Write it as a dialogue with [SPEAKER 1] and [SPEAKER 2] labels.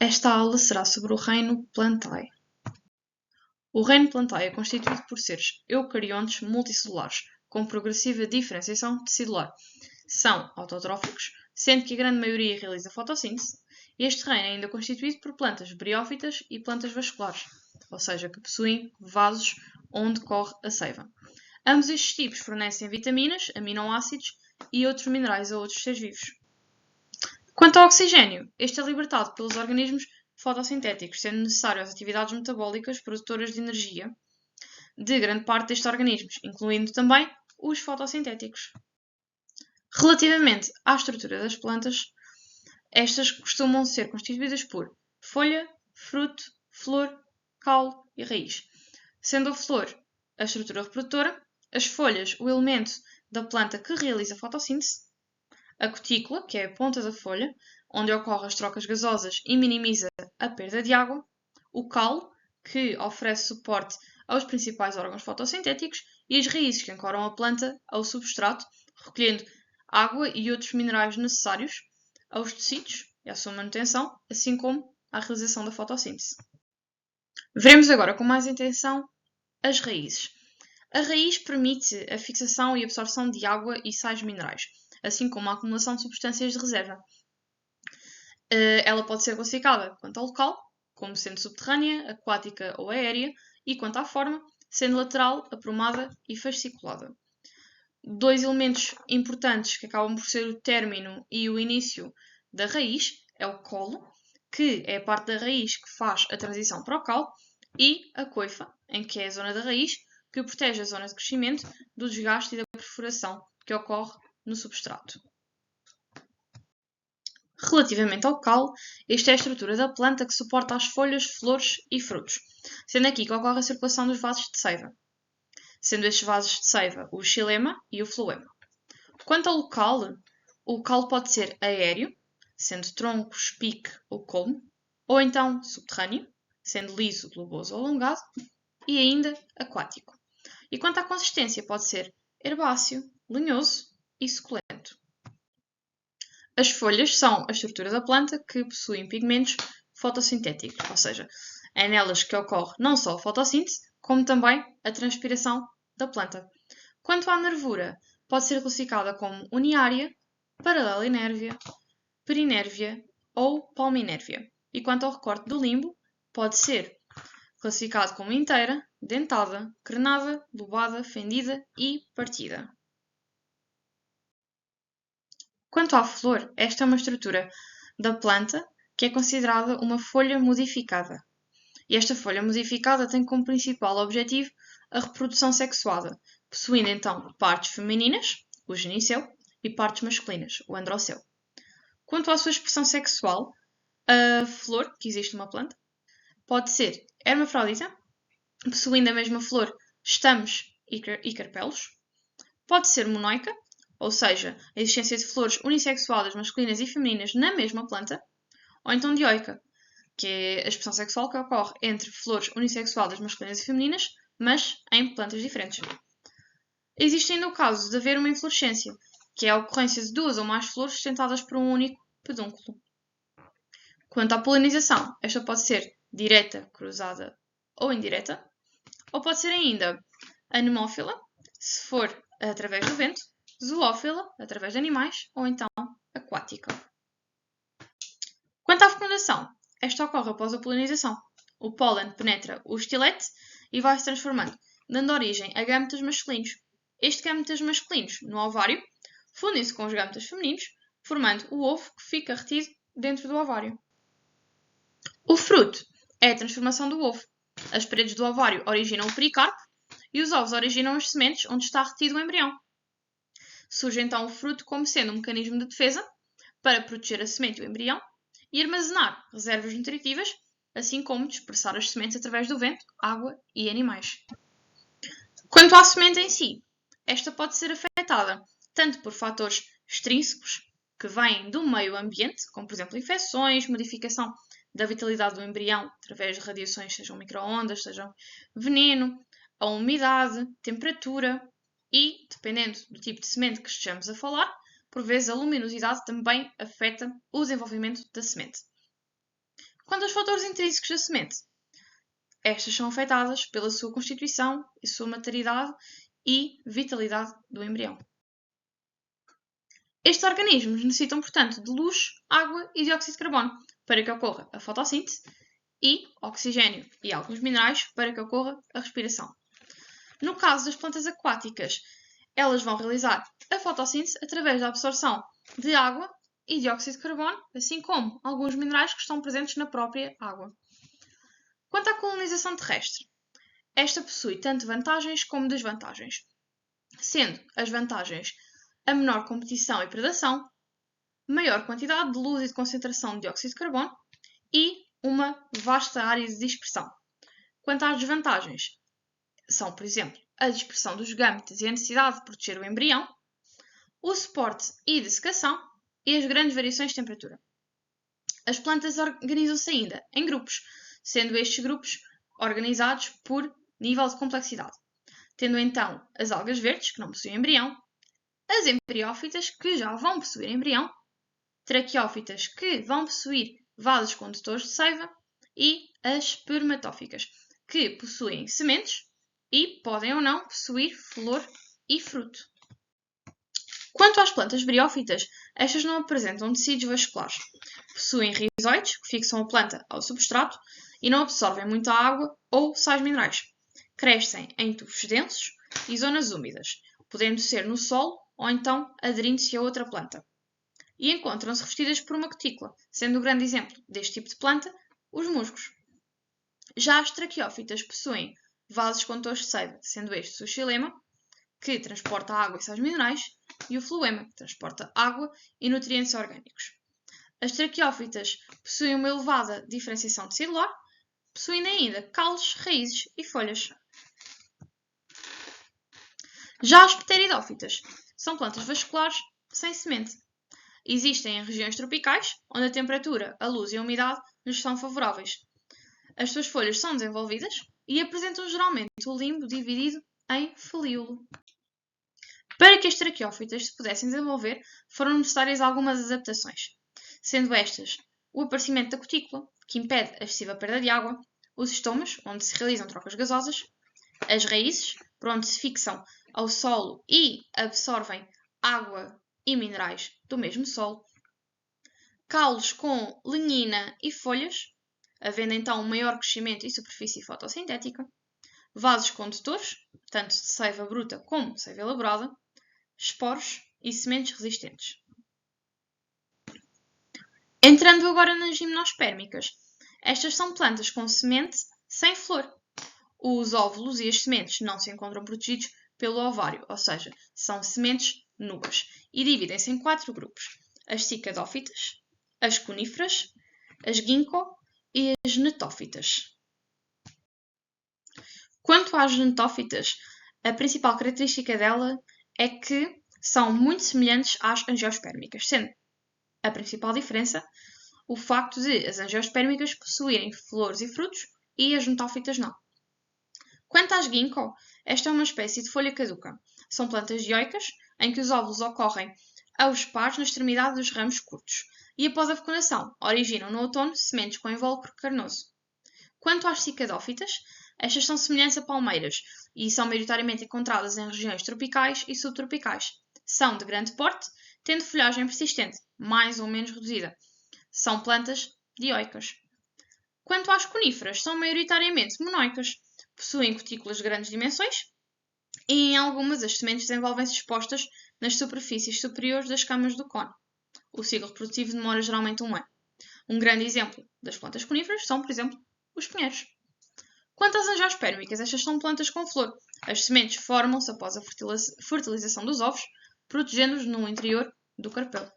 [SPEAKER 1] Esta aula será sobre o reino Plantae. O reino Plantae é constituído por seres eucariontes multicelulares, com progressiva diferenciação tecidular. São autotróficos, sendo que a grande maioria realiza fotossíntese. Este reino é ainda constituído por plantas briófitas e plantas vasculares, ou seja, que possuem vasos onde corre a seiva. Ambos estes tipos fornecem vitaminas, aminoácidos e outros minerais a outros seres vivos. Quanto ao oxigênio, este é libertado pelos organismos fotossintéticos, sendo necessário às atividades metabólicas produtoras de energia de grande parte destes organismos, incluindo também os fotossintéticos. Relativamente à estrutura das plantas, estas costumam ser constituídas por folha, fruto, flor, caule e raiz. Sendo a flor a estrutura reprodutora, as folhas o elemento da planta que realiza a fotossíntese, a cutícula, que é a ponta da folha, onde ocorrem as trocas gasosas e minimiza a perda de água, o caule, que oferece suporte aos principais órgãos fotossintéticos, e as raízes, que ancoram a planta ao substrato, recolhendo água e outros minerais necessários aos tecidos e à sua manutenção, assim como à realização da fotossíntese. Veremos agora com mais atenção as raízes. A raiz permite a fixação e absorção de água e sais minerais, assim como a acumulação de substâncias de reserva. Ela pode ser classificada quanto ao local, como sendo subterrânea, aquática ou aérea, e quanto à forma, sendo lateral, aprumada e fasciculada. Dois elementos importantes que acabam por ser o término e o início da raiz é o colo, que é a parte da raiz que faz a transição para o caule, e a coifa, em que é a zona da raiz que protege a zona de crescimento do desgaste e da perfuração que ocorre no substrato. Relativamente ao caule, esta é a estrutura da planta que suporta as folhas, flores e frutos, sendo aqui que ocorre a circulação dos vasos de seiva, sendo estes vasos de seiva o xilema e o floema. Quanto ao caule, o caule pode ser aéreo, sendo tronco, espique ou colmo, ou então subterrâneo, sendo liso, globoso ou alongado, e ainda aquático. E quanto à consistência, pode ser herbáceo, lenhoso e suculento. As folhas são a estrutura da planta que possuem pigmentos fotossintéticos, ou seja, é nelas que ocorre não só a fotossíntese, como também a transpiração da planta. Quanto à nervura, pode ser classificada como uniária, paralelinérvia, perinérvia ou palminérvia. E quanto ao recorte do limbo, pode ser classificado como inteira, dentada, crenada, lobada, fendida e partida. Quanto à flor, esta é uma estrutura da planta que é considerada uma folha modificada. E esta folha modificada tem como principal objetivo a reprodução sexuada, possuindo então partes femininas, o gineceu, e partes masculinas, o androceu. Quanto à sua expressão sexual, a flor, que existe numa planta, pode ser hermafrodita, possuindo a mesma flor estames e carpelos. Pode ser monoica, ou seja, a existência de flores unissexuadas masculinas e femininas na mesma planta. Ou então dioica, que é a expressão sexual que ocorre entre flores unissexuadas masculinas e femininas, mas em plantas diferentes. Existe ainda o caso de haver uma inflorescência, que é a ocorrência de duas ou mais flores sustentadas por um único pedúnculo. Quanto à polinização, esta pode ser direta, cruzada ou indireta, ou pode ser ainda anemófila, se for através do vento, zoófila, através de animais, ou então aquática. Quanto à fecundação, esta ocorre após a polinização. O pólen penetra o estilete e vai se transformando, dando origem a gametas masculinos. Estes gametas masculinos, no ovário, fundem-se com os gametas femininos, formando o ovo que fica retido dentro do ovário. O fruto é a transformação do ovo. As paredes do ovário originam o pericarpo e os ovos originam as sementes onde está retido o embrião. Surge então o fruto como sendo um mecanismo de defesa para proteger a semente e o embrião e armazenar reservas nutritivas, assim como dispersar as sementes através do vento, água e animais. Quanto à semente em si, esta pode ser afetada tanto por fatores extrínsecos, que vêm do meio ambiente, como por exemplo infecções, modificação da vitalidade do embrião através de radiações, sejam micro-ondas, sejam veneno, a umidade, temperatura e, dependendo do tipo de semente que estejamos a falar, por vezes a luminosidade também afeta o desenvolvimento da semente. Quanto aos fatores intrínsecos da semente, estas são afetadas pela sua constituição e sua maturidade e vitalidade do embrião. Estes organismos necessitam, portanto, de luz, água e dióxido de carbono para que ocorra a fotossíntese e oxigênio e alguns minerais para que ocorra a respiração. No caso das plantas aquáticas, elas vão realizar a fotossíntese através da absorção de água e dióxido de carbono, assim como alguns minerais que estão presentes na própria água. Quanto à colonização terrestre, esta possui tanto vantagens como desvantagens, sendo as vantagens a menor competição e predação, maior quantidade de luz e de concentração de dióxido de carbono e uma vasta área de dispersão. Quanto às desvantagens, são, por exemplo, a dispersão dos gametas e a necessidade de proteger o embrião, o suporte e dessecação e as grandes variações de temperatura. As plantas organizam-se ainda em grupos, sendo estes grupos organizados por nível de complexidade, tendo então as algas verdes, que não possuem embrião, as embriófitas, que já vão possuir embrião, traqueófitas, que vão possuir vasos condutores de seiva, e as espermatóficas, que possuem sementes e podem ou não possuir flor e fruto. Quanto às plantas briófitas, estas não apresentam tecidos vasculares. Possuem rizoides, que fixam a planta ao substrato e não absorvem muita água ou sais minerais. Crescem em tufos densos e zonas úmidas, podendo ser no solo ou então aderindo-se a outra planta. E encontram-se revestidas por uma cutícula, sendo o grande exemplo deste tipo de planta os musgos. Já as traqueófitas possuem vasos condutores de seiva, sendo estes o xilema, que transporta água e sais minerais, e o floema, que transporta água e nutrientes orgânicos. As traqueófitas possuem uma elevada diferenciação tecidular, possuindo ainda caules, raízes e folhas. Já as pteridófitas são plantas vasculares sem semente. Existem em regiões tropicais, onde a temperatura, a luz e a umidade lhes são favoráveis. As suas folhas são desenvolvidas e apresentam geralmente o limbo dividido em folíolo. Para que as traqueófitas se pudessem desenvolver, foram necessárias algumas adaptações, sendo estas o aparecimento da cutícula, que impede a excessiva perda de água, os estomas, onde se realizam trocas gasosas, as raízes, por onde se fixam ao solo e absorvem água e minerais do mesmo solo, caules com lignina e folhas, havendo então um maior crescimento e superfície fotossintética, vasos condutores, tanto de seiva bruta como seiva elaborada, esporos e sementes resistentes. Entrando agora nas gimnospérmicas, estas são plantas com semente sem flor. Os óvulos e as sementes não se encontram protegidos pelo ovário, ou seja, são sementes nuas, e dividem-se em 4 grupos: as cicadófitas, as coníferas, as ginkgo e as netófitas. Quanto às netófitas, a principal característica dela é que são muito semelhantes às angiospermicas, sendo a principal diferença o facto de as angiospermicas possuírem flores e frutos e as netófitas não. Quanto às ginkgo, esta é uma espécie de folha caduca. São plantas dioicas, em que os óvulos ocorrem aos pares na extremidade dos ramos curtos, e após a fecundação, originam no outono sementes com invólucro carnoso. Quanto às cicadófitas, estas são semelhantes a palmeiras e são maioritariamente encontradas em regiões tropicais e subtropicais. São de grande porte, tendo folhagem persistente, mais ou menos reduzida. São plantas dioicas. Quanto às coníferas, são maioritariamente monoicas. Possuem cutículas de grandes dimensões e em algumas as sementes desenvolvem-se expostas nas superfícies superiores das camas do cone. O ciclo reprodutivo demora geralmente 1 ano. Um grande exemplo das plantas coníferas são, por exemplo, os pinheiros. Quanto às angiospermicas, estas são plantas com flor. As sementes formam-se após a fertilização dos ovos, protegendo-os no interior do carpelo.